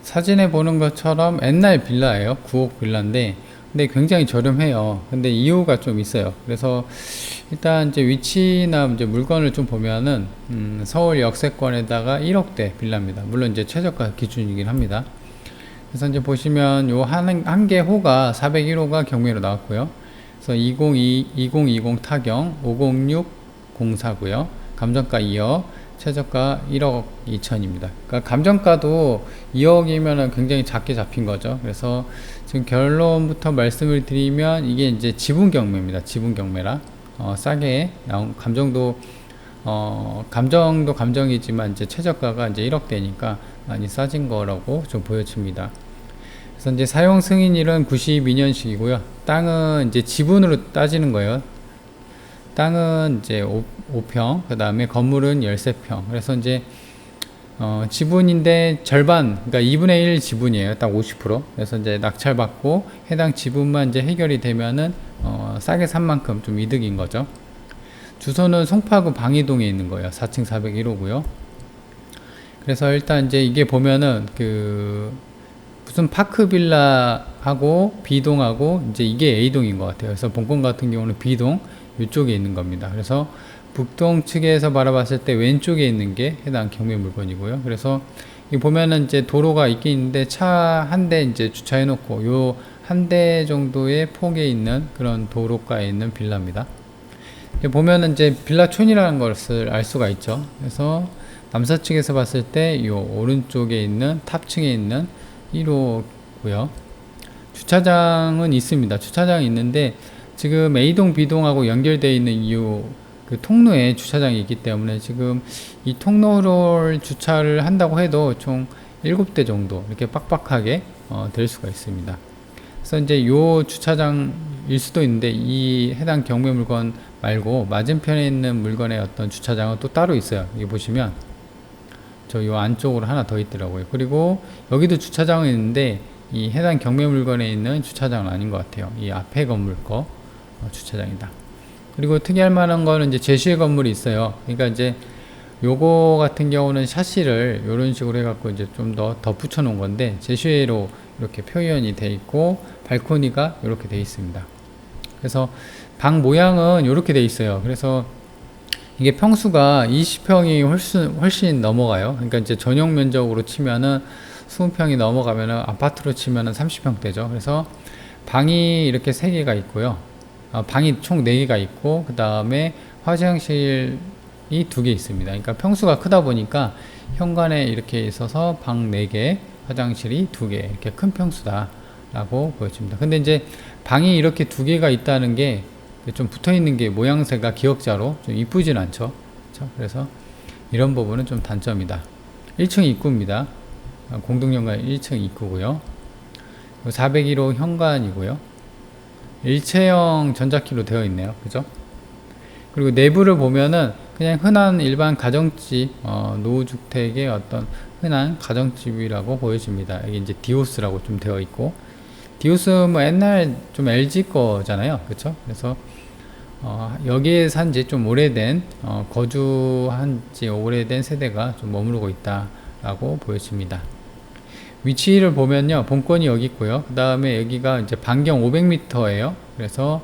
사진에 보는 것처럼 옛날 빌라예요. 9억 빌라인데, 근데 굉장히 저렴해요. 근데 이유가 좀 있어요. 그래서 일단 이제 위치나 이제 물건을 좀 보면은 서울 역세권에다가 1억대 빌라입니다. 물론 이제 최저가 기준이긴 합니다. 그래서 이제 보시면 요 한 개 호가 401호가 경매로 나왔고요. 그래서 2020 타경 506 공사고요. 감정가 2억, 최저가 1억 2천입니다. 그러니까 감정가도 2억이면 굉장히 작게 잡힌 거죠. 그래서 지금 결론부터 말씀을 드리면 이게 이제 지분 경매입니다. 지분 경매라 싸게 나온 감정도 감정이지만 이제 최저가가 이제 1억대니까 많이 싸진 거라고 좀 보여집니다. 그래서 이제 사용 승인일은 92년식이고요. 땅은 이제 지분으로 따지는 거예요. 땅은 이제 5평, 그 다음에 건물은 13평. 그래서 이제 지분인데 절반, 그러니까 2분의 1 지분이에요. 딱 50%. 그래서 이제 낙찰받고 해당 지분만 이제 해결이 되면은 싸게 산 만큼 좀 이득인 거죠. 주소는 송파구 방이동에 있는 거예요. 4층 401호고요. 그래서 일단 이제 이게 보면은 무슨 파크 빌라하고 B동하고 이제 이게 A동인 것 같아요. 그래서 본권 같은 경우는 B동 이쪽에 있는 겁니다. 그래서 북동 측에서 바라봤을 때 왼쪽에 있는 게 해당 경매 물건이고요. 그래서 이 보면은 이제 도로가 있긴 있는데 차 한 대 이제 주차해 놓고 요 한 대 정도의 폭에 있는 그런 도로가에 있는 빌라입니다. 보면은 이제 빌라촌이라는 것을 알 수가 있죠. 그래서 남서측에서 봤을 때 요 오른쪽에 있는 탑층에 있는 1호고요. 주차장은 있습니다. 주차장이 있는데 지금 A동, B동하고 연결되어 있는 이유 그 통로에 주차장이 있기 때문에 지금 이 통로를 주차를 한다고 해도 총 7대 정도 이렇게 빡빡하게 될 수가 있습니다. 그래서 이제 요 주차장일 수도 있는데 이 해당 경매 물건 말고 맞은편에 있는 물건의 어떤 주차장은 또 따로 있어요. 여기 보시면 저 요 안쪽으로 하나 더 있더라고요. 그리고 여기도 주차장은 있는데 이 해당 경매 물건에 있는 주차장은 아닌 것 같아요. 이 앞에 건물 거 주차장이다. 그리고 특이할 만한 거는 이제 제시의 건물이 있어요. 그러니까 이제 요거 같은 경우는 샤시를 이런 식으로 해갖고 이제 좀 더 덧붙여 놓은 건데 제시회로 이렇게 표현이 돼 있고 발코니가 이렇게 돼 있습니다. 그래서 방 모양은 이렇게 돼 있어요. 그래서 이게 평수가 20평이 훨씬 넘어가요. 그러니까 이제 전용 면적으로 치면은 20평이 넘어가면은 아파트로 치면은 30평대죠. 그래서 방이 이렇게 3개가 있고요. 방이 총 4개가 있고 그 다음에 화장실이 2개 있습니다. 그러니까 평수가 크다 보니까 현관에 이렇게 있어서 방 4개, 화장실이 2개 이렇게 큰 평수다 라고 보여집니다. 근데 이제 방이 이렇게 2개가 있다는 게 좀 붙어있는 게 모양새가 기역자로 좀 이쁘진 않죠. 그렇죠? 그래서 이런 부분은 좀 단점이다. 1층 입구입니다. 공동현관 1층 입구고요. 401호 현관이고요. 일체형 전자키로 되어 있네요. 그죠? 그리고 내부를 보면은 그냥 흔한 일반 가정집, 노후주택의 어떤 흔한 가정집이라고 보여집니다. 여기 이제 디오스라고 좀 되어 있고, 디오스 뭐 옛날 좀 LG 거잖아요. 그쵸? 그래서, 여기에 산지 좀 오래된, 거주한 지 오래된 세대가 좀 머무르고 있다라고 보여집니다. 위치를 보면요, 본권이 여기 있고요. 그 다음에 여기가 이제 반경 500m예요. 그래서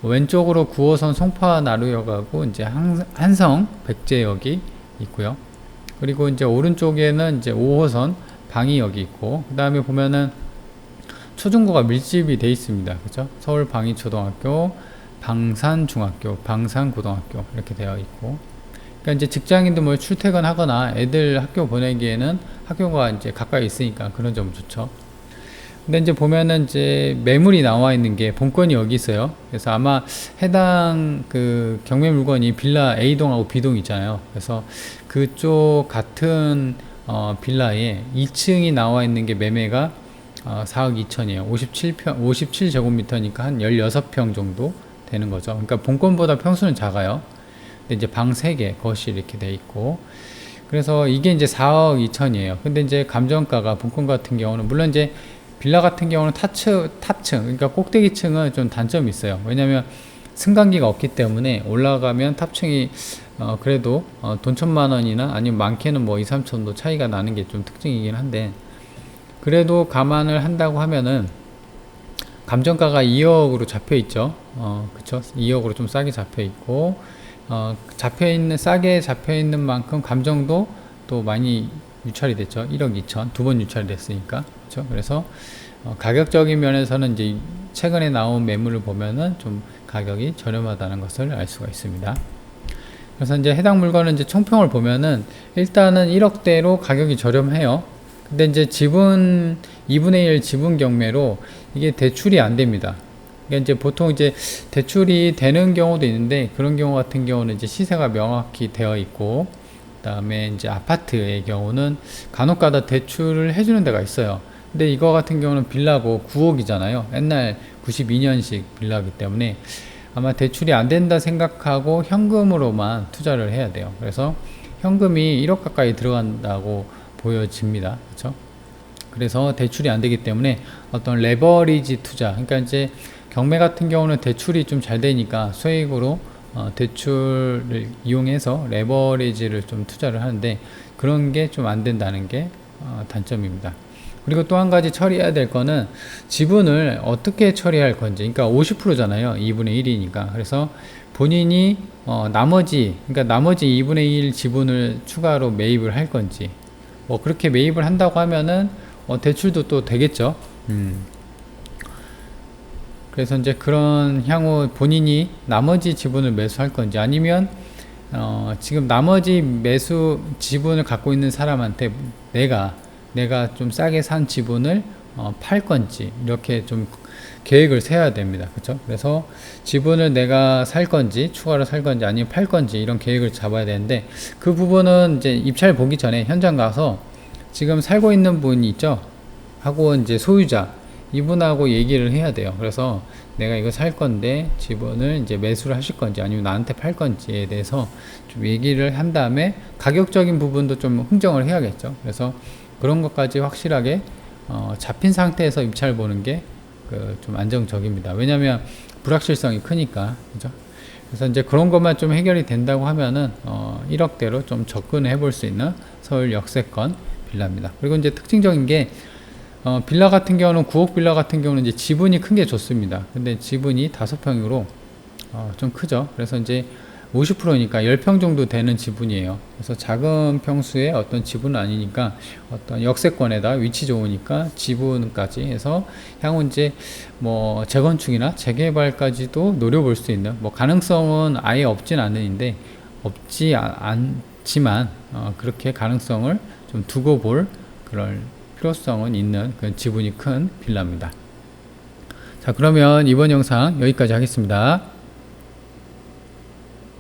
왼쪽으로 9호선 송파 나루역하고 이제 한성 백제역이 있고요. 그리고 이제 오른쪽에는 이제 5호선 방이역이 있고, 그 다음에 보면은 초중고가 밀집이 돼 있습니다. 그죠? 서울 방위초등학교, 방산중학교, 방산고등학교 이렇게 되어 있고, 그러니까 이제 직장인들 뭐 출퇴근하거나 애들 학교 보내기에는 학교가 이제 가까이 있으니까 그런 점 좋죠. 근데 이제 보면은 이제 매물이 나와 있는 게 본건이 여기 있어요. 그래서 아마 해당 그 경매 물건이 빌라 A동하고 B동 있잖아요. 그래서 그쪽 같은 빌라에 2층이 나와 있는 게 매매가 4억 2천이에요. 57제곱미터니까 한 16평 정도 되는 거죠. 그러니까 본건보다 평수는 작아요. 근데 이제 방 3개, 거실 이렇게 돼 있고. 그래서 이게 이제 4억 2천이에요. 근데 이제 감정가가 본건 같은 경우는 물론 이제 빌라 같은 경우는 탑층, 그러니까 꼭대기층은 좀 단점이 있어요. 왜냐면 승강기가 없기 때문에 올라가면 탑층이 그래도 돈 1,000만 원이나 아니면 많게는 뭐 2, 3천도 차이가 나는 게 좀 특징이긴 한데, 그래도 감안을 한다고 하면은 감정가가 2억으로 잡혀 있죠. 그쵸? 2억으로 좀 싸게 잡혀 있고, 싸게 잡혀 있는 만큼 감정도 또 많이 유찰이 됐죠. 1억 2천, 두 번 유찰이 됐으니까. 그쵸? 그래서, 가격적인 면에서는 이제 최근에 나온 매물을 보면은 좀 가격이 저렴하다는 것을 알 수가 있습니다. 그래서 이제 해당 물건은 이제 총평을 보면은 일단은 1억대로 가격이 저렴해요. 근데 이제 지분 2분의 1 지분 경매로 이게 대출이 안 됩니다. 그러니까 이제 보통 이제 대출이 되는 경우도 있는데 그런 경우 같은 경우는 이제 시세가 명확히 되어 있고, 그다음에 이제 아파트의 경우는 간혹가다 대출을 해주는 데가 있어요. 근데 이거 같은 경우는 빌라고 9억이잖아요. 옛날 92년식 빌라기 때문에 아마 대출이 안 된다 생각하고 현금으로만 투자를 해야 돼요. 그래서 현금이 1억 가까이 들어간다고 보여집니다. 그렇죠? 그래서 대출이 안 되기 때문에 어떤 레버리지 투자, 그러니까 이제 경매 같은 경우는 대출이 좀 잘 되니까 수익으로 대출을 이용해서 레버리지를 좀 투자를 하는데 그런 게 좀 안 된다는 게 단점입니다. 그리고 또 한 가지 처리해야 될 거는 지분을 어떻게 처리할 건지. 그러니까 50%잖아요. 2분의 1이니까. 그래서 본인이 나머지 2분의 1 지분을 추가로 매입을 할 건지, 뭐 그렇게 매입을 한다고 하면은 대출도 또 되겠죠. 그래서 이제 그런 향후 본인이 나머지 지분을 매수할 건지, 아니면 지금 나머지 매수 지분을 갖고 있는 사람한테 내가 좀 싸게 산 지분을 팔 건지, 이렇게 좀 계획을 세워야 됩니다. 그렇죠? 그래서 지분을 내가 살 건지, 추가로 살 건지, 아니면 팔 건지, 이런 계획을 잡아야 되는데, 그 부분은 이제 입찰 보기 전에 현장 가서 지금 살고 있는 분이 있죠? 하고 이제 소유자, 이분하고 얘기를 해야 돼요. 그래서 내가 이거 살 건데 지분을 이제 매수를 하실 건지 아니면 나한테 팔 건지에 대해서 좀 얘기를 한 다음에 가격적인 부분도 좀 흥정을 해야겠죠. 그래서 그런 것까지 확실하게 잡힌 상태에서 입찰 보는 게 좀 안정적입니다. 왜냐하면 불확실성이 크니까. 그죠? 그래서 이제 그런 것만 좀 해결이 된다고 하면은 1억대로 좀 접근해 볼 수 있는 서울 역세권 빌라입니다. 그리고 이제 특징적인 게 빌라 같은 경우는 9억 빌라 같은 경우는 이제 지분이 큰 게 좋습니다. 근데 지분이 5평으로 좀 크죠. 그래서 이제 50%니까 10평 정도 되는 지분이에요. 그래서 작은 평수의 어떤 지분은 아니니까 어떤 역세권에다 위치 좋으니까 지분까지 해서 향후 이제 뭐 재건축이나 재개발까지도 노려볼 수 있는, 뭐 가능성은 아예 없진 않는데 없지 않지만 그렇게 가능성을 좀 두고 볼 그런 필요성은 있는 그런 지분이 큰 빌라입니다. 자, 그러면 이번 영상 여기까지 하겠습니다.